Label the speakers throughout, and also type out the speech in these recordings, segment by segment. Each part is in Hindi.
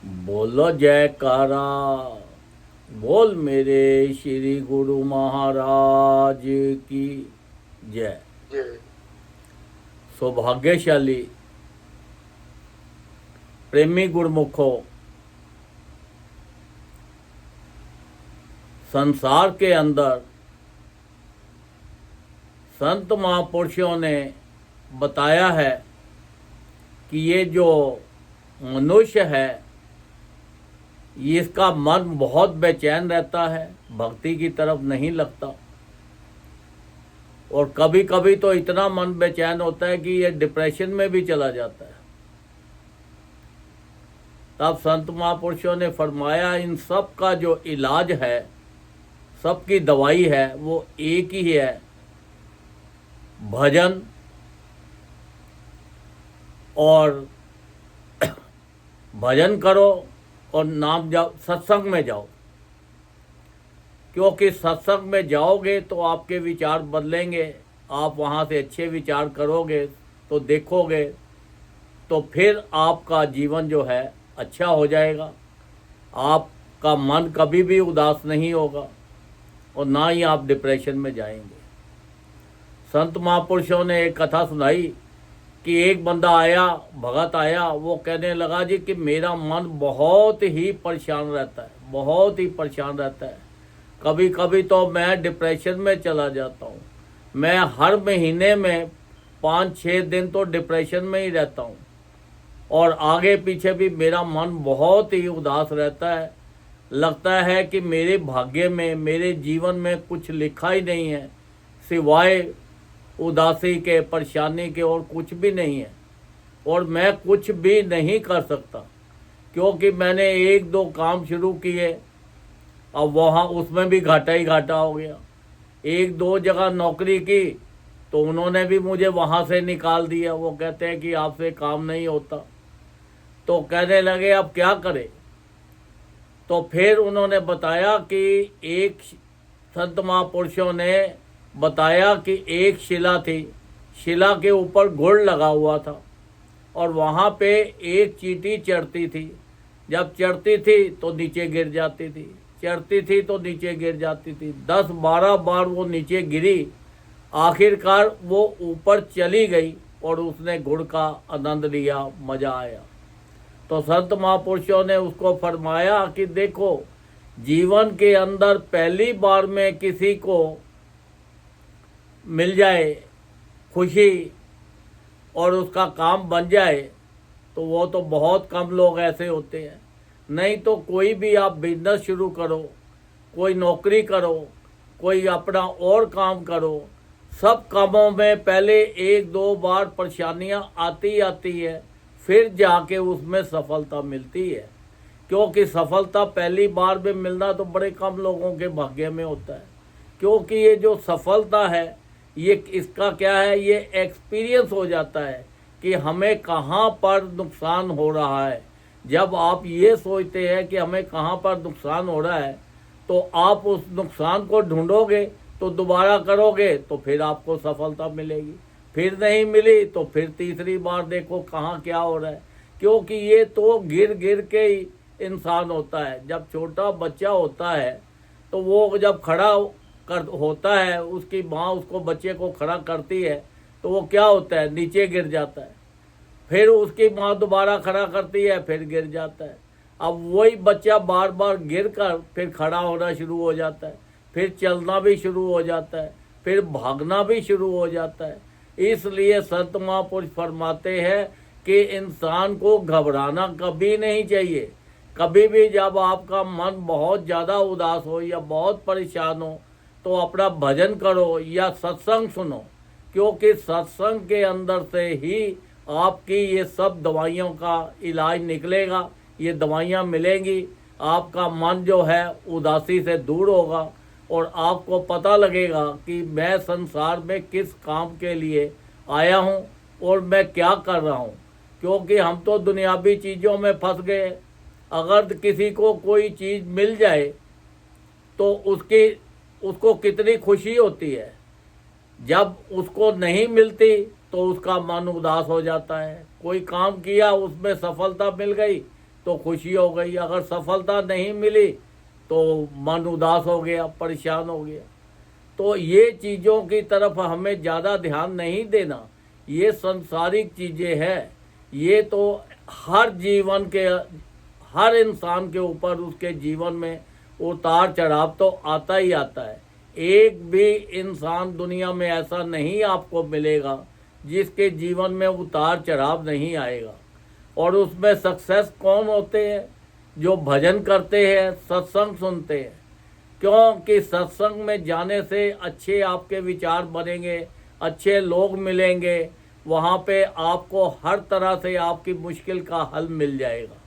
Speaker 1: बोलो जयकारा। बोल मेरे श्री गुरु महाराज की जय।
Speaker 2: जय।
Speaker 1: सौभाग्यशाली प्रेमी गुरमुखों, संसार के अंदर संत महापुरुषों ने बताया है कि ये जो मनुष्य है इसका मन बहुत बेचैन रहता है, भक्ति की तरफ नहीं लगता, और कभी कभी तो इतना मन बेचैन होता है कि ये डिप्रेशन में भी चला जाता है। तब संत महापुरुषों ने फरमाया इन सब का जो इलाज है, सबकी दवाई है, वो एक ही है, भजन और भजन करो और नाम जाओ, सत्संग में जाओ। क्योंकि सत्संग में जाओगे तो आपके विचार बदलेंगे, आप वहाँ से अच्छे विचार करोगे तो देखोगे, तो फिर आपका जीवन जो है अच्छा हो जाएगा। आपका मन कभी भी उदास नहीं होगा और ना ही आप डिप्रेशन में जाएंगे। संत महापुरुषों ने एक कथा सुनाई कि एक बंदा आया, भगत आया, वो कहने लगा जी कि मेरा मन बहुत ही परेशान रहता है, बहुत ही परेशान रहता है। कभी कभी तो मैं डिप्रेशन में चला जाता हूँ। मैं हर महीने में 5-6 दिन तो डिप्रेशन में ही रहता हूँ और आगे पीछे भी मेरा मन बहुत ही उदास रहता है। लगता है कि मेरे भाग्य में, मेरे जीवन में कुछ लिखा ही नहीं है, सिवाय उदासी के, परेशानी के, और कुछ भी नहीं है। और मैं कुछ भी नहीं कर सकता क्योंकि मैंने 1-2 काम शुरू किए, अब वहाँ उसमें भी घाटा ही घाटा हो गया। 1-2 जगह नौकरी की तो उन्होंने भी मुझे वहाँ से निकाल दिया। वो कहते हैं कि आपसे काम नहीं होता। तो कहने लगे अब क्या करें। तो फिर उन्होंने बताया कि एक संत महापुरुषों ने बताया कि एक शिला थी, शिला के ऊपर गुड़ लगा हुआ था और वहाँ पे एक चींटी चढ़ती थी। जब चढ़ती थी तो नीचे गिर जाती थी, चढ़ती थी तो नीचे गिर जाती थी। 10-12 बार वो नीचे गिरी, आखिरकार वो ऊपर चली गई और उसने गुड़ का आनंद लिया, मज़ा आया। तो संत महापुरुषों ने उसको फरमाया कि देखो, जीवन के अंदर पहली बार में किसी को मिल जाए खुशी और उसका काम बन जाए तो वो तो बहुत कम लोग ऐसे होते हैं। नहीं तो कोई भी आप बिजनेस शुरू करो, कोई नौकरी करो, कोई अपना और काम करो, सब कामों में पहले 1-2 बार परेशानियां आती है, फिर जाके उसमें सफलता मिलती है। क्योंकि सफलता पहली बार में मिलना तो बड़े कम लोगों के भाग्य में होता है। क्योंकि ये जो सफलता है, ये इसका क्या है, ये एक्सपीरियंस हो जाता है कि हमें कहाँ पर नुकसान हो रहा है। जब आप ये सोचते हैं कि हमें कहाँ पर नुकसान हो रहा है तो आप उस नुकसान को ढूंढोगे, तो दोबारा करोगे तो फिर आपको सफलता मिलेगी। फिर नहीं मिली तो फिर तीसरी बार देखो कहाँ क्या हो रहा है। क्योंकि ये तो गिर गिर के ही इंसान होता है। जब छोटा बच्चा होता है तो वो जब खड़ा होता है, उसकी माँ उसको, बच्चे को खड़ा करती है तो वो क्या होता है, नीचे गिर जाता है। फिर उसकी माँ दोबारा खड़ा करती है, फिर गिर जाता है। अब वही बच्चा बार बार गिर कर फिर खड़ा होना शुरू हो जाता है, फिर चलना भी शुरू हो जाता है, फिर भागना भी शुरू हो जाता है। इसलिए संत महापुरुष फरमाते हैं कि इंसान को घबराना कभी नहीं चाहिए। कभी भी जब आपका मन बहुत ज़्यादा उदास हो या बहुत परेशान हो तो अपना भजन करो या सत्संग सुनो, क्योंकि सत्संग के अंदर से ही आपकी ये सब दवाइयों का इलाज निकलेगा, ये दवाइयाँ मिलेंगी। आपका मन जो है उदासी से दूर होगा और आपको पता लगेगा कि मैं संसार में किस काम के लिए आया हूँ और मैं क्या कर रहा हूँ। क्योंकि हम तो दुनियावी चीज़ों में फंस गए। अगर किसी को कोई चीज़ मिल जाए तो उसको कितनी खुशी होती है, जब उसको नहीं मिलती तो उसका मन उदास हो जाता है। कोई काम किया, उसमें सफलता मिल गई तो खुशी हो गई, अगर सफलता नहीं मिली तो मन उदास हो गया, परेशान हो गया। तो ये चीज़ों की तरफ हमें ज़्यादा ध्यान नहीं देना। ये संसारिक चीज़ें हैं, ये तो हर जीवन के, हर इंसान के ऊपर उसके जीवन में उतार चढ़ाव तो आता ही आता है। एक भी इंसान दुनिया में ऐसा नहीं आपको मिलेगा जिसके जीवन में उतार चढ़ाव नहीं आएगा। और उसमें सक्सेस कौन होते हैं? जो भजन करते हैं, सत्संग सुनते हैं। क्योंकि सत्संग में जाने से अच्छे आपके विचार बनेंगे, अच्छे लोग मिलेंगे, वहाँ पे आपको हर तरह से आपकी मुश्किल का हल मिल जाएगा।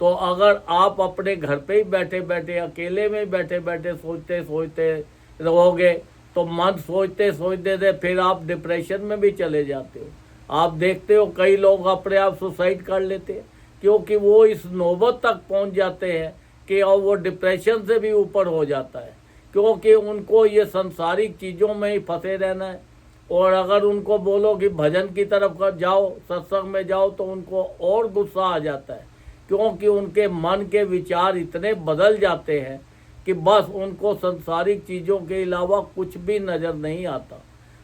Speaker 1: तो अगर आप अपने घर पे ही बैठे बैठे, अकेले में बैठे बैठे सोचते सोचते रहोगे तो मन सोचते सोचते से फिर आप डिप्रेशन में भी चले जाते हो। आप देखते हो कई लोग अपने आप सुसाइड कर लेते हैं, क्योंकि वो इस नौबत तक पहुंच जाते हैं कि और वो डिप्रेशन से भी ऊपर हो जाता है, क्योंकि उनको ये सांसारिक चीज़ों में ही फंसे रहना है। और अगर उनको बोलो कि भजन की तरफ जाओ, सत्संग में जाओ, तो उनको और गुस्सा आ जाता है, क्योंकि उनके मन के विचार इतने बदल जाते हैं कि बस उनको सांसारिक चीज़ों के अलावा कुछ भी नज़र नहीं आता।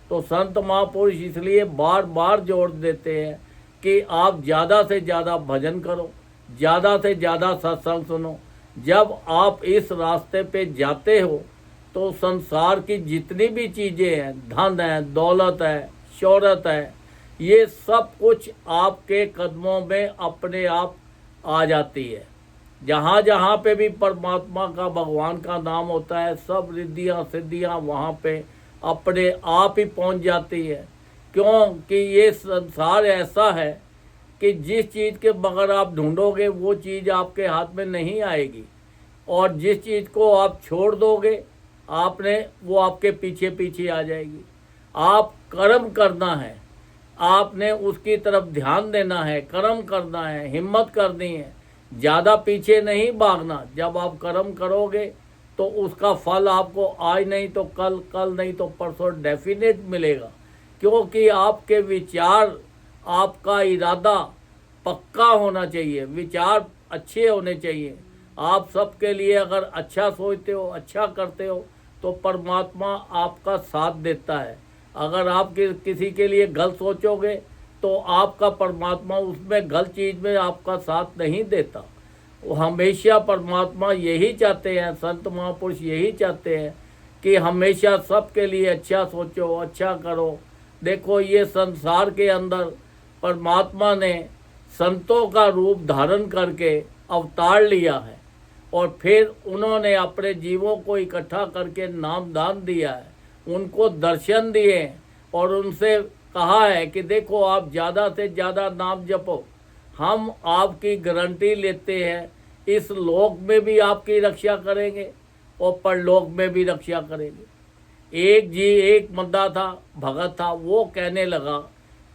Speaker 1: तो संत महापुरुष इसलिए बार बार जोर देते हैं कि आप ज़्यादा से ज़्यादा भजन करो, ज़्यादा से ज़्यादा सत्संग सुनो। जब आप इस रास्ते पे जाते हो तो संसार की जितनी भी चीज़ें हैं, धन है, दौलत है, शोहरत है, ये सब कुछ आपके कदमों में अपने आप आ जाती है। जहाँ जहाँ पे भी परमात्मा का, भगवान का नाम होता है, सब रिद्धियाँ सिद्धियाँ वहाँ पे अपने आप ही पहुँच जाती है। क्योंकि ये संसार ऐसा है कि जिस चीज़ के बगैर आप ढूंढोगे वो चीज़ आपके हाथ में नहीं आएगी, और जिस चीज़ को आप छोड़ दोगे आपने, वो आपके पीछे पीछे आ जाएगी। आप कर्म करना है, आपने उसकी तरफ ध्यान देना है, कर्म करना है, हिम्मत करनी है, ज़्यादा पीछे नहीं भागना। जब आप कर्म करोगे तो उसका फल आपको आज नहीं तो कल, कल नहीं तो परसों डेफिनेट मिलेगा। क्योंकि आपके विचार, आपका इरादा पक्का होना चाहिए, विचार अच्छे होने चाहिए। आप सबके लिए अगर अच्छा सोचते हो, अच्छा करते हो, तो परमात्मा आपका साथ देता है। अगर आप किसी के लिए गलत सोचोगे तो आपका परमात्मा उसमें गलत चीज़ में आपका साथ नहीं देता। वो हमेशा परमात्मा यही चाहते हैं, संत महापुरुष यही चाहते हैं कि हमेशा सबके लिए अच्छा सोचो, अच्छा करो। देखो, ये संसार के अंदर परमात्मा ने संतों का रूप धारण करके अवतार लिया है, और फिर उन्होंने अपने जीवों को इकट्ठा करके नाम दान दिया है, उनको दर्शन दिए और उनसे कहा है कि देखो आप ज़्यादा से ज़्यादा नाम जपो, हम आपकी गारंटी लेते हैं, इस लोक में भी आपकी रक्षा करेंगे और परलोक में भी रक्षा करेंगे। एक बंदा था, भगत था, वो कहने लगा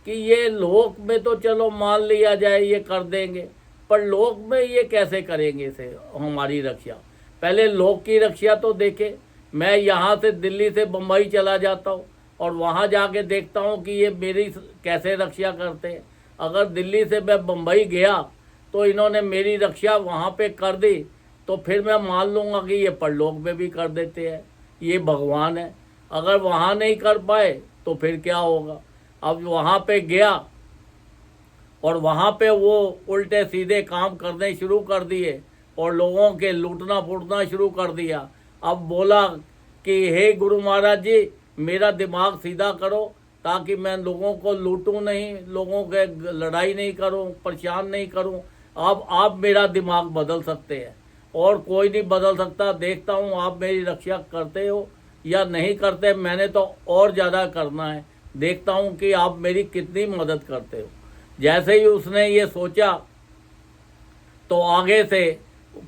Speaker 1: कि ये लोक में तो चलो मान लिया जाए ये कर देंगे, पर लोक में ये कैसे करेंगे इसे हमारी रक्षा। पहले लोक की रक्षा तो देखे। मैं यहाँ से दिल्ली से बम्बई चला जाता हूँ और वहाँ जाके देखता हूँ कि ये मेरी कैसे रक्षा करते हैं। अगर दिल्ली से मैं बम्बई गया तो इन्होंने मेरी रक्षा वहाँ पे कर दी, तो फिर मैं मान लूँगा कि ये परलोक में भी कर देते हैं, ये भगवान है। अगर वहाँ नहीं कर पाए तो फिर क्या होगा। अब वहाँ पे गया और वहाँ पे वो उल्टे सीधे काम करने शुरू कर दिए और लोगों के लूटना फूटना शुरू कर दिया। अब बोला कि हे गुरु महाराज जी, मेरा दिमाग सीधा करो ताकि मैं लोगों को लूटूं नहीं, लोगों के लड़ाई नहीं करूं, परेशान नहीं करूं। अब आप मेरा दिमाग बदल सकते हैं और कोई नहीं बदल सकता। देखता हूं आप मेरी रक्षा करते हो या नहीं करते। मैंने तो और ज़्यादा करना है, देखता हूं कि आप मेरी कितनी मदद करते हो। जैसे ही उसने ये सोचा तो आगे से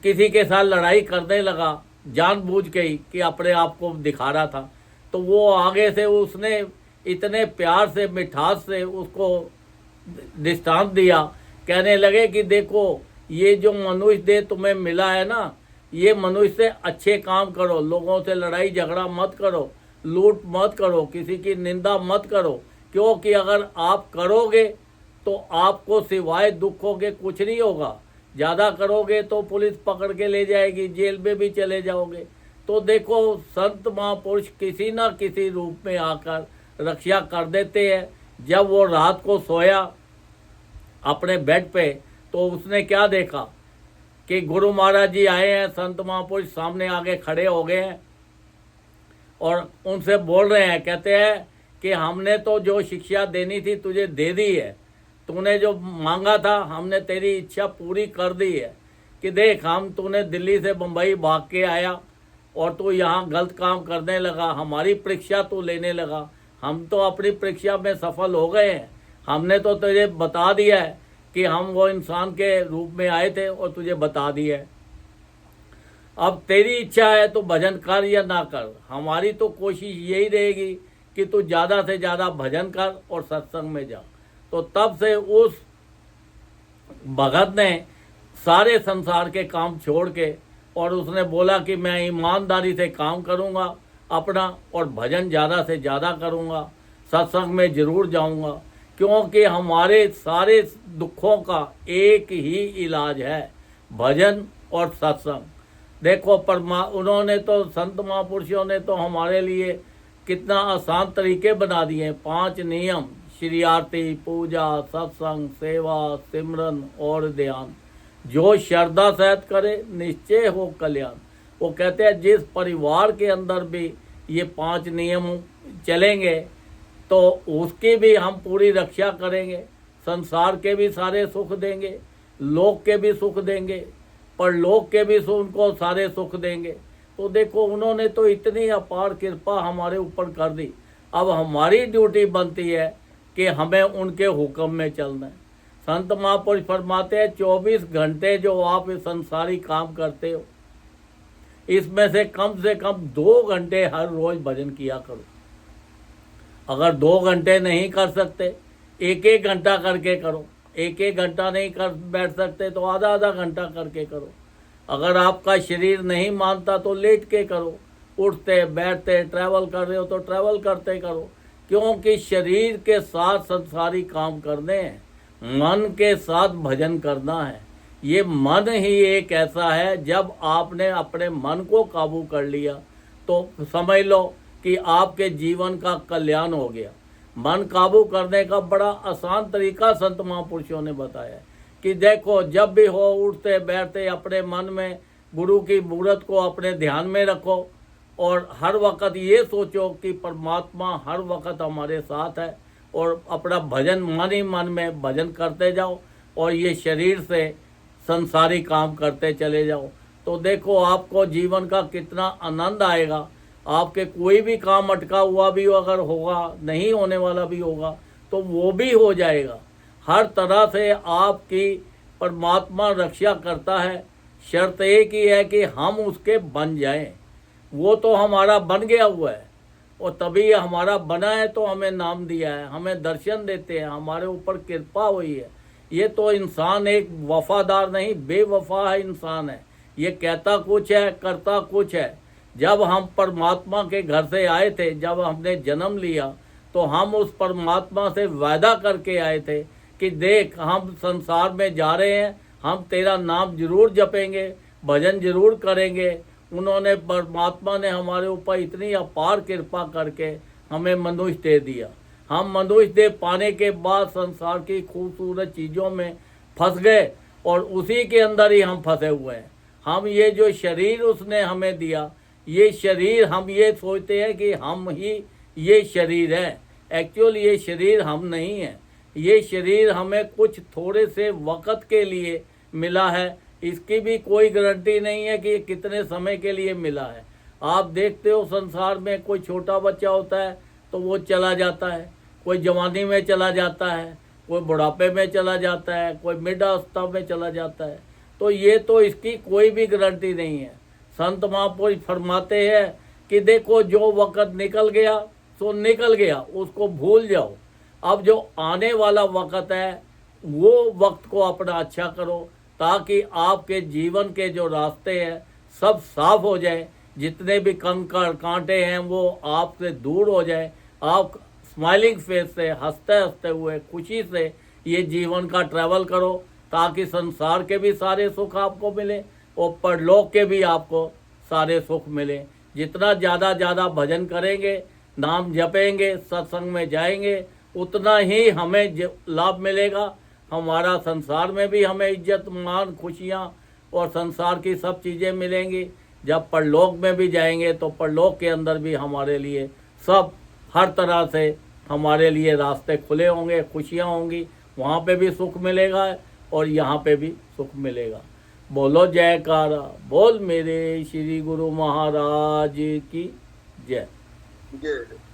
Speaker 1: किसी के साथ लड़ाई करने लगा, जानबूझ के ही कि अपने आप को दिखा रहा था। तो वो आगे से उसने इतने प्यार से, मिठास से उसको दृष्टांत दिया। कहने लगे कि देखो, ये जो मनुष्य देह तुम्हें मिला है ना, ये मनुष्य से अच्छे काम करो, लोगों से लड़ाई झगड़ा मत करो, लूट मत करो, किसी की निंदा मत करो। क्योंकि अगर आप करोगे तो आपको सिवाय दुखों के कुछ नहीं होगा। ज़्यादा करोगे तो पुलिस पकड़ के ले जाएगी, जेल में भी चले जाओगे। तो देखो संत महापुरुष किसी न किसी रूप में आकर रक्षा कर देते हैं। जब वो रात को सोया अपने बेड पे तो उसने क्या देखा कि गुरु महाराज जी आए हैं, संत महापुरुष सामने आगे खड़े हो गए हैं और उनसे बोल रहे हैं, कहते हैं कि हमने तो जो शिक्षा देनी थी तुझे दे दी है, तूने जो मांगा था हमने तेरी इच्छा पूरी कर दी है। कि देख, हम तूने दिल्ली से बम्बई भाग के आया और तू यहाँ गलत काम करने लगा, हमारी परीक्षा तू लेने लगा। हम तो अपनी परीक्षा में सफल हो गए हैं। हमने तो तुझे बता दिया है कि हम वो इंसान के रूप में आए थे और तुझे बता दिया है। अब तेरी इच्छा है तो भजन कर या ना कर, हमारी तो कोशिश यही रहेगी कि तू ज़्यादा से ज़्यादा भजन कर और सत्संग में जा। तो तब से उस भगत ने सारे संसार के काम छोड़ के और उसने बोला कि मैं ईमानदारी से काम करूँगा अपना और भजन ज़्यादा से ज़्यादा करूँगा, सत्संग में ज़रूर जाऊँगा, क्योंकि हमारे सारे दुखों का एक ही इलाज है, भजन और सत्संग। देखो उन्होंने तो संत महापुरुषों ने तो हमारे लिए कितना आसान तरीके बना दिए हैं। 5 नियम, श्री आरती, पूजा, सत्संग, सेवा, सिमरन और ध्यान। जो श्रद्धा सहित करे निश्चय हो कल्याण। वो कहते हैं जिस परिवार के अंदर भी ये 5 नियम चलेंगे तो उसकी भी हम पूरी रक्षा करेंगे, संसार के भी सारे सुख देंगे, लोक के भी सुख देंगे, पर लोक के भी उनको सारे सुख देंगे। तो देखो उन्होंने तो इतनी अपार कृपा हमारे ऊपर कर दी। अब हमारी ड्यूटी बनती है कि हमें उनके हुक्म में चलना है। संत महापुरुष फरमाते हैं 24 घंटे जो आप इस संसारी काम करते हो, इसमें से कम 2 घंटे हर रोज भजन किया करो। अगर 2 घंटे नहीं कर सकते, 1-1 घंटा करके करो। 1-1 घंटा नहीं कर बैठ सकते तो आधा घंटा करके करो। अगर आपका शरीर नहीं मानता तो लेट के करो, उठते बैठते ट्रैवल कर रहे हो तो ट्रैवल करते करो, क्योंकि शरीर के साथ संसारी काम करने हैं, मन के साथ भजन करना है। ये मन ही एक ऐसा है, जब आपने अपने मन को काबू कर लिया तो समझ लो कि आपके जीवन का कल्याण हो गया। मन काबू करने का बड़ा आसान तरीका संत महापुरुषों ने बताया कि देखो जब भी हो उठते बैठते अपने मन में गुरु की मूर्त को अपने ध्यान में रखो और हर वक्त ये सोचो कि परमात्मा हर वक्त हमारे साथ है, और अपना भजन मन ही मन में भजन करते जाओ और ये शरीर से संसारी काम करते चले जाओ। तो देखो आपको जीवन का कितना आनंद आएगा। आपके कोई भी काम अटका हुआ भी अगर होगा, नहीं होने वाला भी होगा, तो वो भी हो जाएगा। हर तरह से आपकी परमात्मा रक्षा करता है। शर्त एक ही है कि हम उसके बन जाएं। वो तो हमारा बन गया हुआ है, और तभी हमारा बना है तो हमें नाम दिया है, हमें दर्शन देते हैं, हमारे ऊपर कृपा हुई है। ये तो इंसान एक वफादार नहीं बेवफा है इंसान है। ये कहता कुछ है करता कुछ है। जब हम परमात्मा के घर से आए थे, जब हमने जन्म लिया, तो हम उस परमात्मा से वादा करके आए थे कि देख हम संसार में जा रहे हैं, हम तेरा नाम जरूर जपेंगे, भजन जरूर करेंगे। उन्होंने परमात्मा ने हमारे ऊपर इतनी अपार कृपा करके हमें मनुष्य दे दिया। हम मनुष्य दे पाने के बाद संसार की खूबसूरत चीज़ों में फंस गए और उसी के अंदर ही हम फंसे हुए हैं। हम ये जो शरीर उसने हमें दिया, ये शरीर हम ये सोचते हैं कि हम ही ये शरीर है। एक्चुअल ये शरीर हम नहीं है। ये शरीर हमें कुछ थोड़े से वक़्त के लिए मिला है, इसकी भी कोई गारंटी नहीं है कि कितने समय के लिए मिला है। आप देखते हो संसार में कोई छोटा बच्चा होता है तो वो चला जाता है, कोई जवानी में चला जाता है, कोई बुढ़ापे में चला जाता है, कोई वृद्धावस्था में चला जाता है। तो ये तो इसकी कोई भी गारंटी नहीं है। संत महापुरुष फरमाते हैं कि देखो जो वक़्त निकल गया तो निकल गया, उसको भूल जाओ। अब जो आने वाला वक़्त है वो वक्त को अपना अच्छा करो, ताकि आपके जीवन के जो रास्ते हैं सब साफ हो जाए, जितने भी कंकड़ कांटे हैं वो आपसे दूर हो जाए। आप स्माइलिंग फेस से हंसते हंसते हुए खुशी से ये जीवन का ट्रैवल करो। ताकि संसार के भी सारे सुख आपको मिले और परलोक के भी आपको सारे सुख मिले। जितना ज़्यादा भजन करेंगे, नाम जपेंगे, सत्संग में जाएंगे, उतना ही हमें लाभ मिलेगा। हमारा संसार में भी हमें इज्जत मान खुशियाँ और संसार की सब चीज़ें मिलेंगी। जब परलोक में भी जाएंगे तो परलोक के अंदर भी हमारे लिए सब हर तरह से हमारे लिए रास्ते खुले होंगे, खुशियाँ होंगी, वहाँ पे भी सुख मिलेगा और यहाँ पे भी सुख मिलेगा। बोलो जयकारा, बोल मेरे श्री गुरु महाराज की जय।
Speaker 2: जय।